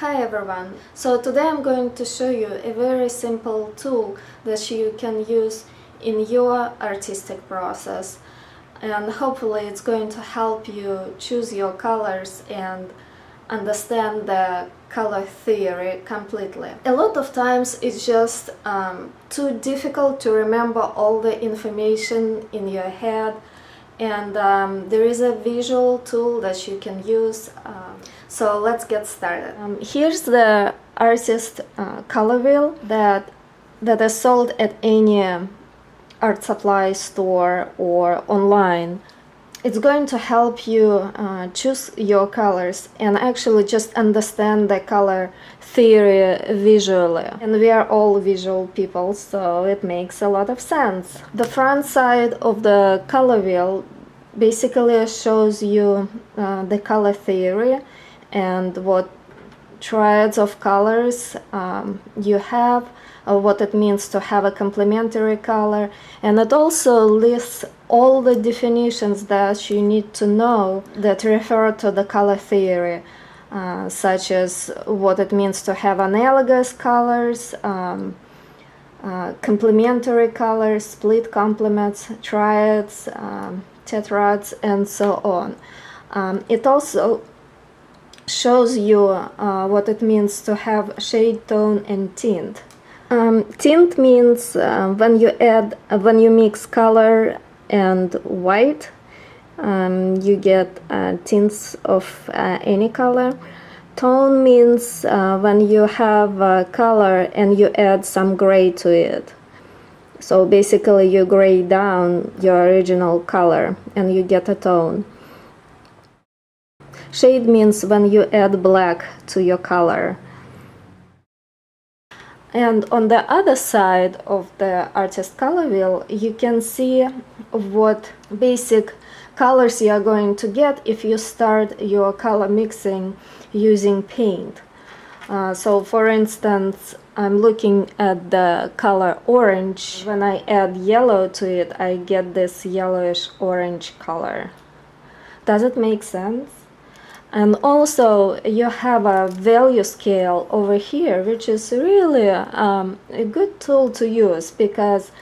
Hi everyone! So today I'm going to show you a very simple tool that you can use in your artistic process, and hopefully it's going to help you choose your colors and understand the color theory completely. A lot of times it's just too difficult to remember all the information in your head, and there is a visual tool that you can use. So let's get started. Here's the artist color wheel that is sold at any art supply store or online. It's going to help you choose your colors and actually just understand the color theory visually. And we are all visual people, so it makes a lot of sense. The front side of the color wheel basically shows you the color theory and what triads of colors you have, what it means to have a complementary color, and it also lists all the definitions that you need to know that refer to the color theory, such as what it means to have analogous colors, complementary colors, split complements, triads, tetrads, and so on. It also shows you what it means to have shade, tone, and tint. Tint means when you mix color and white, you get tints of any color. Tone means when you have color and you add some gray to it. So basically you gray down your original color and you get a tone. Shade means when you add black to your color. And on the other side of the artist color wheel, you can see what basic colors you are going to get if you start your color mixing using paint. So for instance, I'm looking at the color orange. When I add yellow to it, I get this yellowish orange color. Does it make sense? And also you have a value scale over here, which is really a good tool to use, because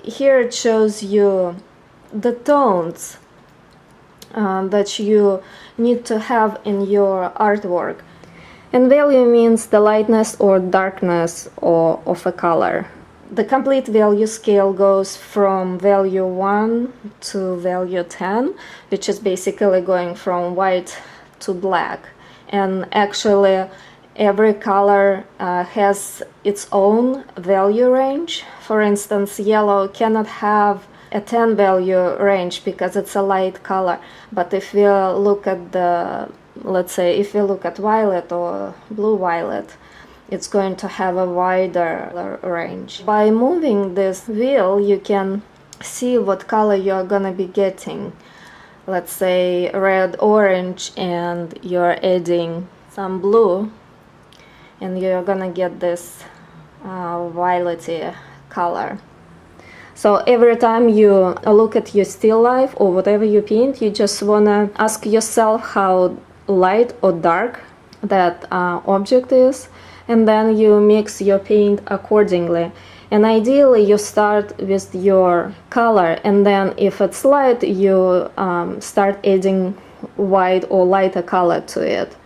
here it shows you the tones that you need to have in your artwork. And value means the lightness or darkness of a color. The complete value scale goes from value 1 to value 10, which is basically going from white to black. And actually every color has its own value range. For instance, yellow cannot have a 10 value range because it's a light color. But if we look at let's say if we look at violet or blue violet, it's going to have a wider range. By moving this wheel, you can see what color you're gonna be getting. Let's say red, orange, and you're adding some blue, and you're gonna get this violety color. So every time you look at your still life or whatever you paint, you just wanna ask yourself how light or dark that object is, and then you mix your paint accordingly. And ideally you start with your color, and then if it's light, you start adding white or lighter color to it.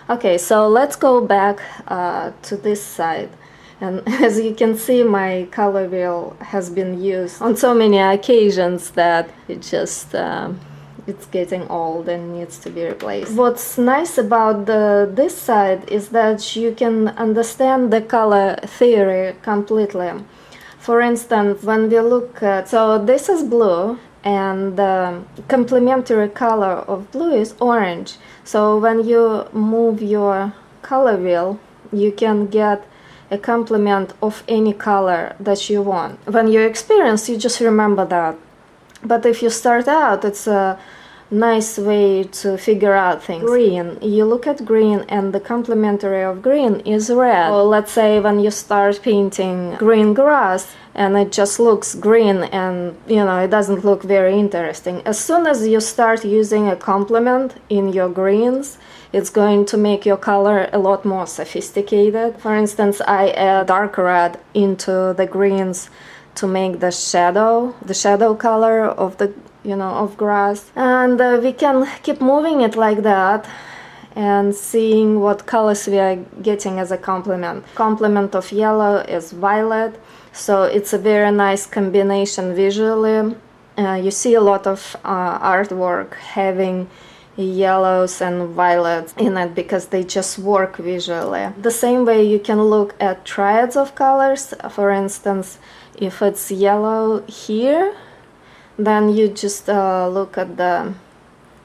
Okay, so let's go back to this side. And as you can see, my color wheel has been used on so many occasions that it just it's getting old and needs to be replaced. What's nice about this side is that you can understand the color theory completely. For instance, when we look at, so this is blue, and the complementary color of blue is orange. So when you move your color wheel, you can get a complement of any color that you want. When you experience, you just remember that. But if you start out, it's nice way to figure out things. Green, you look at green and the complementary of green is red. So let's say when you start painting green grass and it just looks green and it doesn't look very interesting. As soon as you start using a complement in your greens, it's going to make your color a lot more sophisticated. For instance, I add dark red into the greens to make the shadow color of the of grass, and we can keep moving it like that and seeing what colors we are getting as a complement. Complement of yellow is violet, so it's a very nice combination visually. You see a lot of artwork having yellows and violets in it because they just work visually. The same way you can look at triads of colors. For instance, if it's yellow here, then you just look at the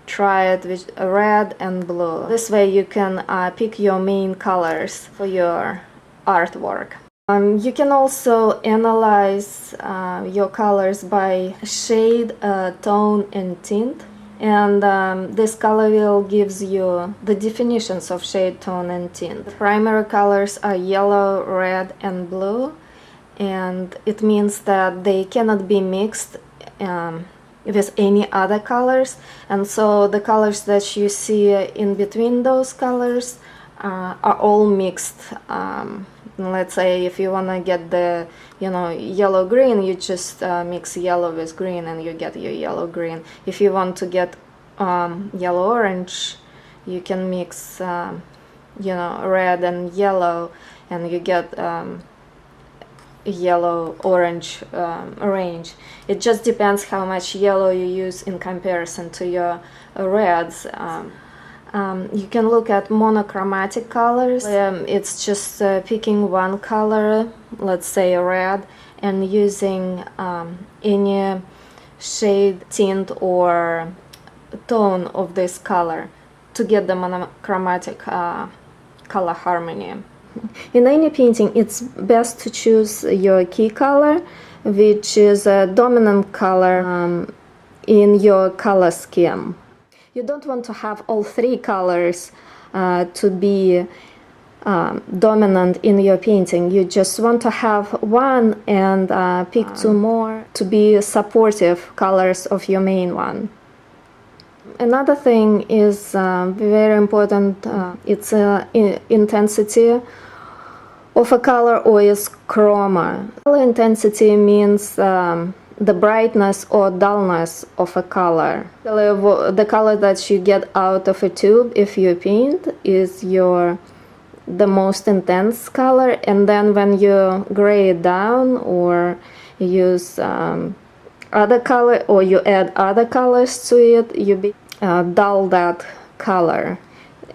triad with red and blue. This way you can pick your main colors for your artwork. You can also analyze your colors by shade, tone and tint. And this color wheel gives you the definitions of shade, tone and tint. The primary colors are yellow, red and blue, and it means that they cannot be mixed with any other colors, and so the colors that you see in between those colors are all mixed. Let's say if you want to get the yellow green, you just mix yellow with green and you get your yellow green. If you want to get yellow orange, you can mix red and yellow and you get yellow orange range. It just depends how much yellow you use in comparison to your reds. You can look at monochromatic colors. It's just picking one color, let's say red, and using any shade, tint or tone of this color to get the monochromatic color harmony. In any painting, it's best to choose your key color, which is a dominant color in your color scheme. You don't want to have all three colors to be dominant in your painting. You just want to have one and pick two more to be supportive colors of your main one. Another thing is very important, it's intensity of a color, or is chroma. Color intensity means the brightness or dullness of a color. The color that you get out of a tube if you paint is the most intense color, and then when you gray it down or use other color or you add other colors to it, you dull that color,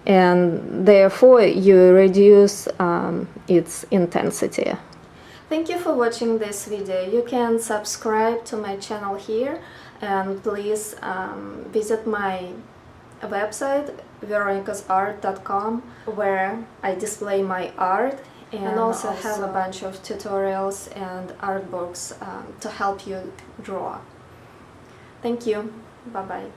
and therefore you reduce its intensity. Thank you for watching this video. You can subscribe to my channel here, and please visit my website veronicasart.com, where I display my art and also have a bunch of tutorials and art books to help you draw. Thank you. Bye-bye.